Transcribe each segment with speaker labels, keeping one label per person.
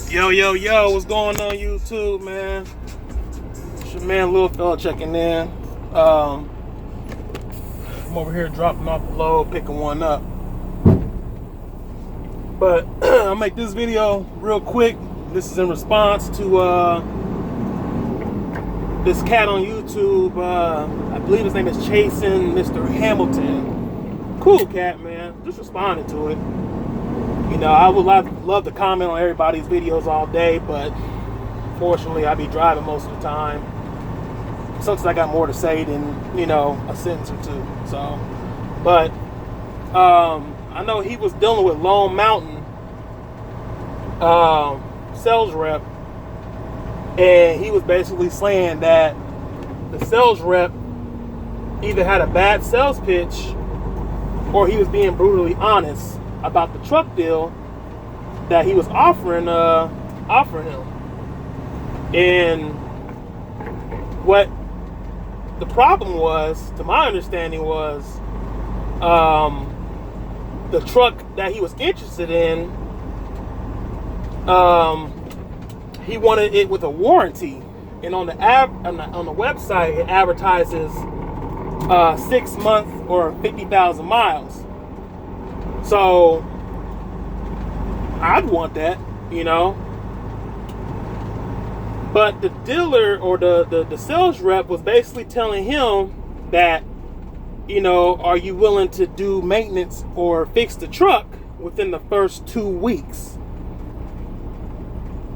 Speaker 1: Yo, what's going on YouTube, man? It's your man Lil Fella checking in. I'm over here dropping off the load, picking one up. But I'll make this video real quick. This is in response to this cat on YouTube. I believe his name is Chasing MrHamiliton. Cool cat, man. Just responding to it. You know, I would love to comment on everybody's videos all day, but fortunately I be driving most of the time. Sometimes I got more to say than, you know, a sentence or two. So, but I know he was dealing with Lone Mountain sales rep, and he was basically saying that the sales rep either had a bad sales pitch or he was being brutally honest about the truck deal that he was offering him. And what the problem was, to my understanding, was the truck that he was interested in, he wanted it with a warranty, and on the website it advertises 6 months or 50,000 miles. So I'd want that, you know. But the dealer or the sales rep was basically telling him that, you know, are you willing to do maintenance or fix the truck within the first 2 weeks?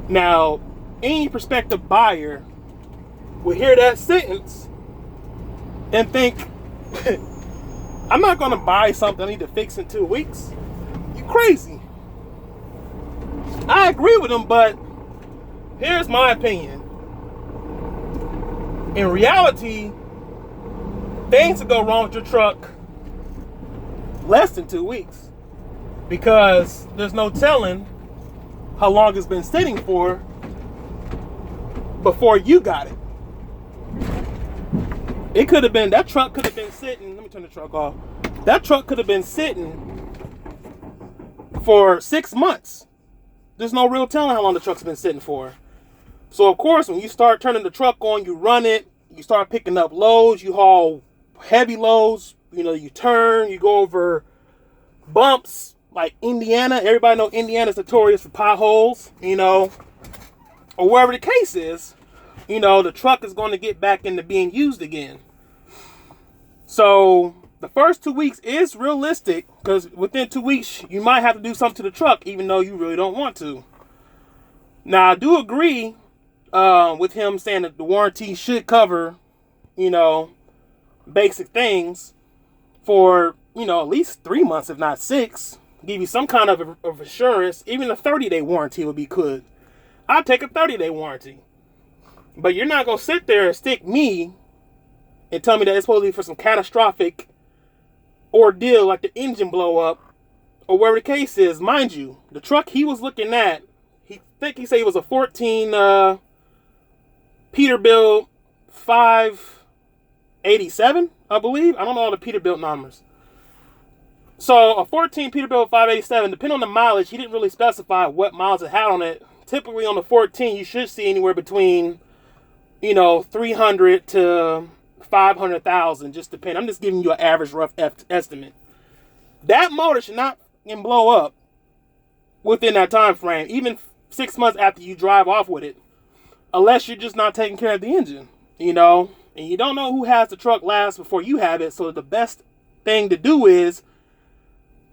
Speaker 1: Now, any prospective buyer will hear that sentence and think, I'm not going to buy something I need to fix in 2 weeks. You crazy. I agree with him, but here's my opinion. In reality, things will go wrong with your truck less than 2 weeks, because there's no telling how long it's been sitting for before you got it. It could have been, that truck could have been sitting, let me turn the truck off. That truck could have been sitting for 6 months. There's no real telling how long the truck's been sitting for. So of course, when you start turning the truck on, you run it, you start picking up loads, you haul heavy loads, you know, you turn, you go over bumps like Indiana. Everybody know Indiana's notorious for potholes, you know, or wherever the case is. You know, the truck is going to get back into being used again. So the first 2 weeks is realistic, because within 2 weeks you might have to do something to the truck, even though you really don't want to. Now, I do agree with him saying that the warranty should cover, you know, basic things for, you know, at least 3 months, if not 6. Give you some kind of assurance. Even a 30-day warranty would be good. I'd take a 30-day warranty. But you're not going to sit there and stick me and tell me that it's supposed to be for some catastrophic ordeal like the engine blow up or whatever the case is. Mind you, the truck he was looking at, he said it was a 14 Peterbilt 587, I believe. I don't know all the Peterbilt numbers. So a 14 Peterbilt 587, depending on the mileage, he didn't really specify what miles it had on it. Typically on the 14, you should see anywhere between, you know, 300 to 500,000, just depending. I'm just giving you an average rough estimate. That motor should not blow up within that time frame, even 6 months after you drive off with it, unless you're just not taking care of the engine, you know, and you don't know who has the truck last before you have it. So the best thing to do is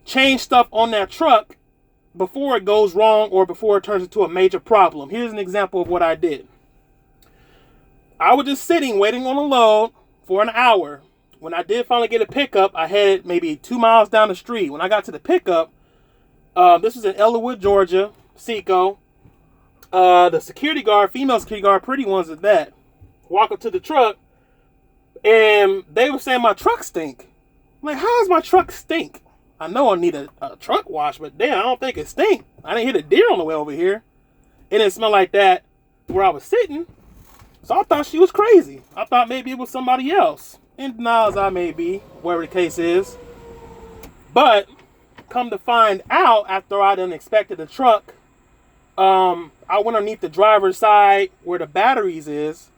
Speaker 1: change stuff on that truck before it goes wrong or before it turns into a major problem. Here's an example of what I did. I was just sitting waiting on a load for an hour. When I did finally get a pickup, I had maybe 2 miles down the street. When I got to the pickup, this was in Ellerwood, Georgia, Seco. The security guard, female security guard, pretty ones at that, walk up to the truck, and they were saying my truck stink. I'm like, how does my truck stink? I know I need a truck wash, but damn, I don't think it stink. I didn't hit a deer on the way over here. It didn't smell like that where I was sitting. So I thought she was crazy. I thought maybe it was somebody else. In denial as I may be, whatever the case is. But come to find out, after I done inspected the truck, I went underneath the driver's side where the batteries is,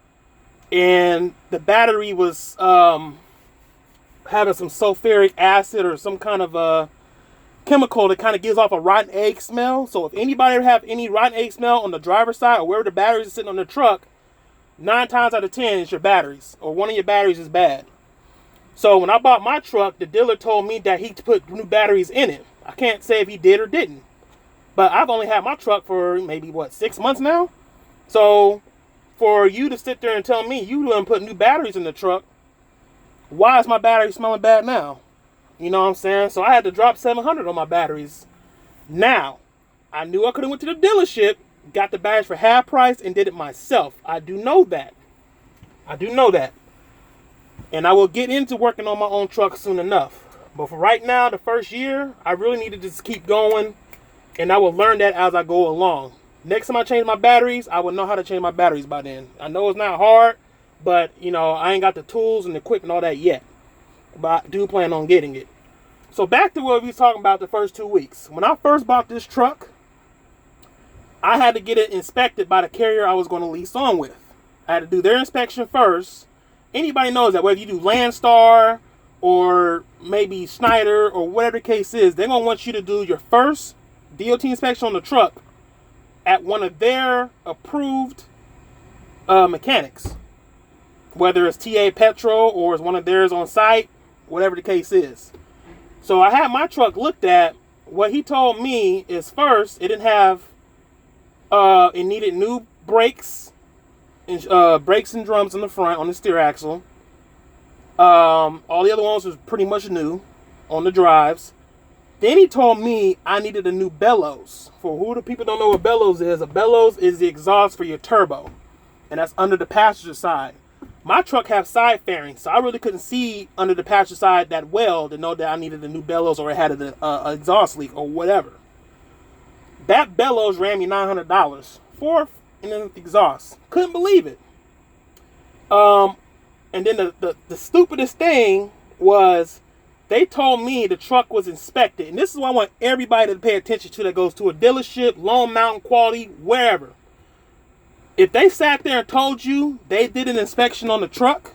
Speaker 1: and the battery was having some sulfuric acid or some kind of a chemical that kind of gives off a rotten egg smell. So if anybody ever have any rotten egg smell on the driver's side or wherever the batteries are sitting on the truck, 9 times out of 10 it's your batteries, or one of your batteries is bad. So when I bought my truck, the dealer told me that he put new batteries in it. I can't say if he did or didn't, but I've only had my truck for maybe 6 months now. So for you to sit there and tell me you didn't put new batteries in the truck, why is my battery smelling bad now? You know what I'm saying? So I had to drop $700 on my batteries. Now, I knew I could have went to the dealership, got the batteries for half price, and did it myself. I do know that. And I will get into working on my own truck soon enough. But for right now, the first year, I really need to just keep going. And I will learn that as I go along. Next time I change my batteries, I will know how to change my batteries by then. I know it's not hard, but, you know, I ain't got the tools and the equipment and all that yet. But I do plan on getting it. So back to what we was talking about the first 2 weeks. When I first bought this truck, I had to get it inspected by the carrier I was going to lease on with. I had to do their inspection first. Anybody knows that whether you do Landstar or maybe Schneider or whatever the case is, they're going to want you to do your first DOT inspection on the truck at one of their approved mechanics. Whether it's TA Petro or it's one of theirs on site, whatever the case is. So I had my truck looked at. What he told me is first, it didn't have, it needed new brakes and drums in the front on the steer axle. All the other ones was pretty much new on the drives. Then he told me I needed a new bellows. For who the people don't know what bellows is, a bellows is the exhaust for your turbo, and that's under the passenger side. My truck has side fairings, so I really couldn't see under the passenger side that well to know that I needed a new bellows or it had an exhaust leak or whatever. That bellows ran me $900 for an exhaust. Couldn't believe it. And then the stupidest thing was they told me the truck was inspected. And this is what I want everybody to pay attention to that goes to a dealership, Lone Mountain Quality, wherever. If they sat there and told you they did an inspection on the truck,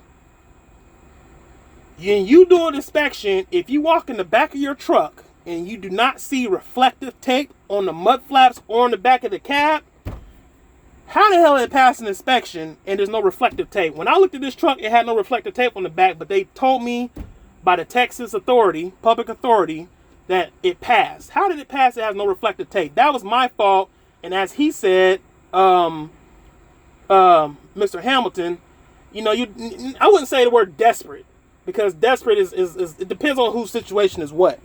Speaker 1: and you do an inspection, if you walk in the back of your truck and you do not see reflective tape on the mud flaps or on the back of the cab, how the hell did it pass an inspection and there's no reflective tape? When I looked at this truck, it had no reflective tape on the back, but they told me by the Texas authority, public authority, that it passed. How did it pass? It has no reflective tape. That was my fault. And as he said, MrHamiliton, you know, I wouldn't say the word desperate, because desperate is it depends on whose situation is what.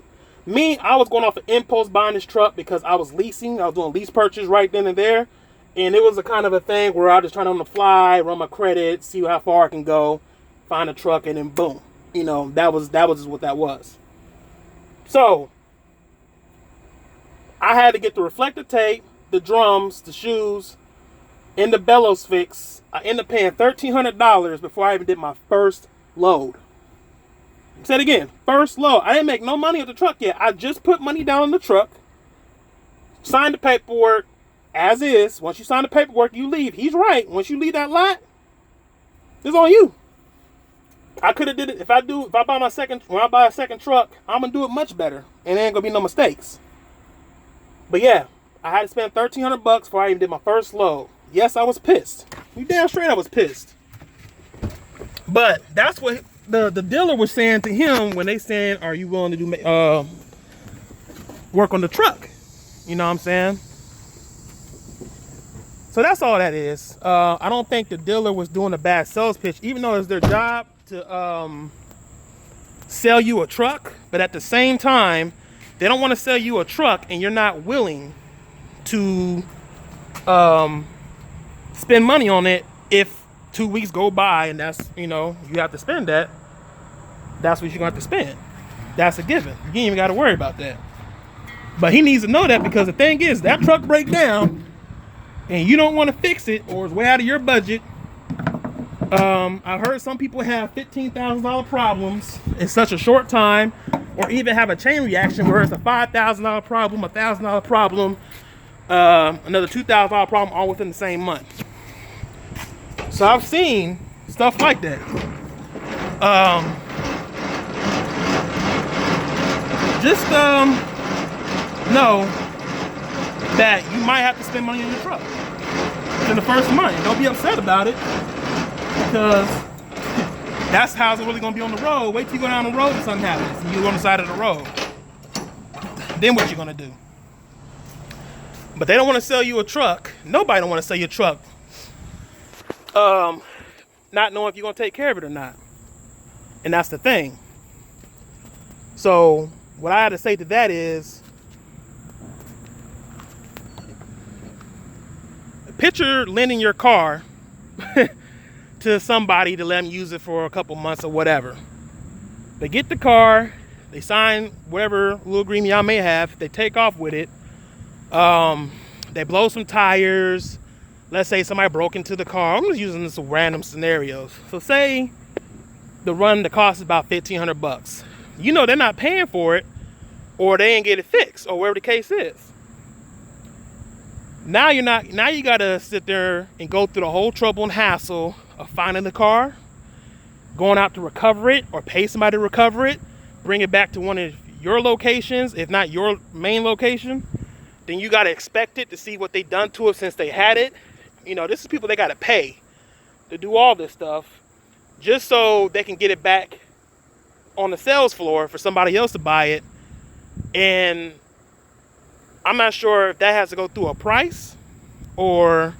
Speaker 1: Me, I was going off of impulse buying this truck because I was leasing. I was doing lease purchase right then and there. And it was a kind of a thing where I was just trying on the fly, run my credit, see how far I can go, find a truck, and then boom. You know, that was just what that was. So I had to get the reflective tape, the drums, the shoes, and the bellows fix. I ended up paying $1,300 before I even did my first load. Say it again, first load. I didn't make no money with the truck yet. I just put money down on the truck, signed the paperwork as is. Once you sign the paperwork, you leave. He's right. Once you leave that lot, it's on you. I could have did it. When I buy a second truck, I'm gonna do it much better, and there ain't gonna be no mistakes. But yeah, I had to spend $1,300 before I even did my first load. Yes, I was pissed. You damn straight I was pissed. But that's what the dealer was saying to him when they saying, "Are you willing to do work on the truck?" You know what I'm saying? So that's all that is. I don't think the dealer was doing a bad sales pitch, even though it's their job to sell you a truck. But at the same time, they don't want to sell you a truck and you're not willing to spend money on it. If 2 weeks go by and that's, you know, you have to spend that, that's what you're going to have to spend. That's a given. You ain't even got to worry about that. But he needs to know that, because the thing is, that truck break down and you don't want to fix it, or it's way out of your budget. I've heard some people have $15,000 problems in such a short time, or even have a chain reaction where it's a $5,000 problem, $1,000 problem, Another $2,000 problem all within the same month. So I've seen stuff like that. Just know that you might have to spend money on your truck in the first month. Don't be upset about it, because that's how it's really gonna be on the road. Wait till you go down the road and something happens and you're on the side of the road. Then what you gonna do? But they don't want to sell you a truck. Nobody don't want to sell you a truck, not knowing if you're gonna take care of it or not. And that's the thing. So what I had to say to that is, picture lending your car to somebody to let them use it for a couple months or whatever. They get the car, they sign whatever little agreement y'all may have, they take off with it, they blow some tires. Let's say somebody broke into the car. I'm just using some random scenarios. So say the cost is about $1,500. You know they're not paying for it, or they ain't get it fixed, or whatever the case is. Now you gotta sit there and go through the whole trouble and hassle of finding the car, going out to recover it, or pay somebody to recover it, bring it back to one of your locations, if not your main location. Then you gotta expect it to see what they done to it since they had it. You know, this is people they gotta pay to do all this stuff, just so they can get it back on the sales floor for somebody else to buy it. And I'm not sure if that has to go through a price or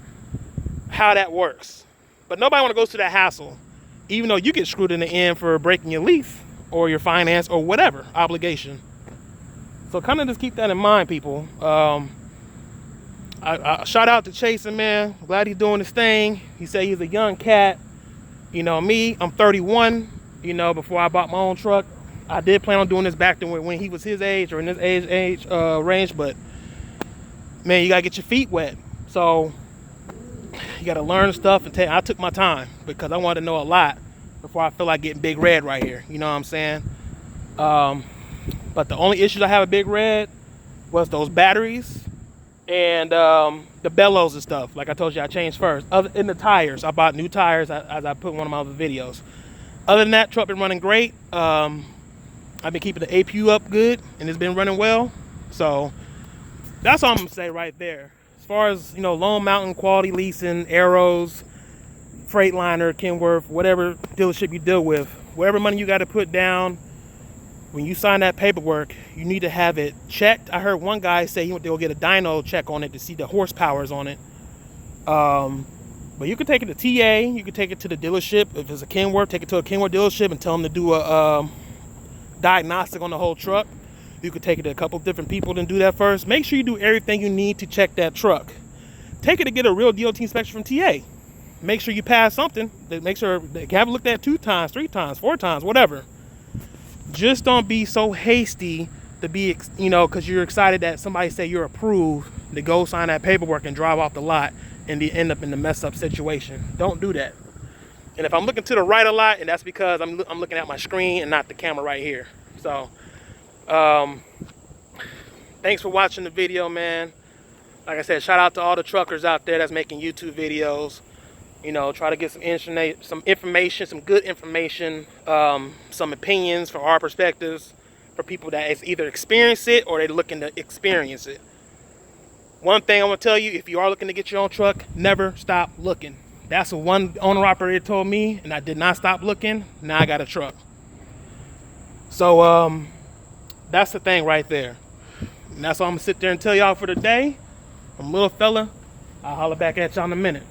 Speaker 1: how that works. But nobody want to go through that hassle, even though you get screwed in the end for breaking your lease or your finance or whatever obligation. So kind of just keep that in mind, people. I shout out to Chasen, man. Glad he's doing his thing. He said he's a young cat. You know me, I'm 31. You know, before I bought my own truck, I did plan on doing this back to when he was his age or in his age range. But man, you gotta get your feet wet. So you gotta learn stuff and I took my time because I wanted to know a lot before I feel like getting Big Red right here. You know what I'm saying? But the only issues I have with Big Red was those batteries and the bellows and stuff. Like I told you, I changed first. In the tires, I bought new tires as I put in one of my other videos. Other than that, truck been running great. I've been keeping the APU up good, and it's been running well. So that's all I'm gonna say right there. As far as, you know, Lone Mountain, Quality Leasing, Arrows, Freightliner, Kenworth, whatever dealership you deal with, whatever money you got to put down, when you sign that paperwork, you need to have it checked. I heard one guy say he went to go get a dyno check on it to see the horsepowers on it. But you could take it to TA, you could take it to the dealership. If it's a Kenworth, take it to a Kenworth dealership and tell them to do a diagnostic on the whole truck. You could take it to a couple different people and do that first. Make sure you do everything you need to check that truck. Take it to get a real DOT inspection from TA. Make sure you pass something. Make sure they have it looked at 2 times, 3 times, 4 times, whatever. Just don't be so hasty to be, you know, because you're excited that somebody say you're approved to go sign that paperwork and drive off the lot and end up in the messed up situation. Don't do that. And if I'm looking to the right a lot, and that's because I'm looking at my screen and not the camera right here. So thanks for watching the video, man. Like I said, shout out to all the truckers out there that's making YouTube videos. You know, try to get some information, some good information, some opinions from our perspectives for people that has either experienced it or they're looking to experience it. One thing I want to tell you, if you are looking to get your own truck, never stop looking. That's what one owner-operator told me, and I did not stop looking. Now I got a truck. So that's the thing right there. And that's all I'm going to sit there and tell y'all for today. I'm a little fella. I'll holler back at y'all in a minute.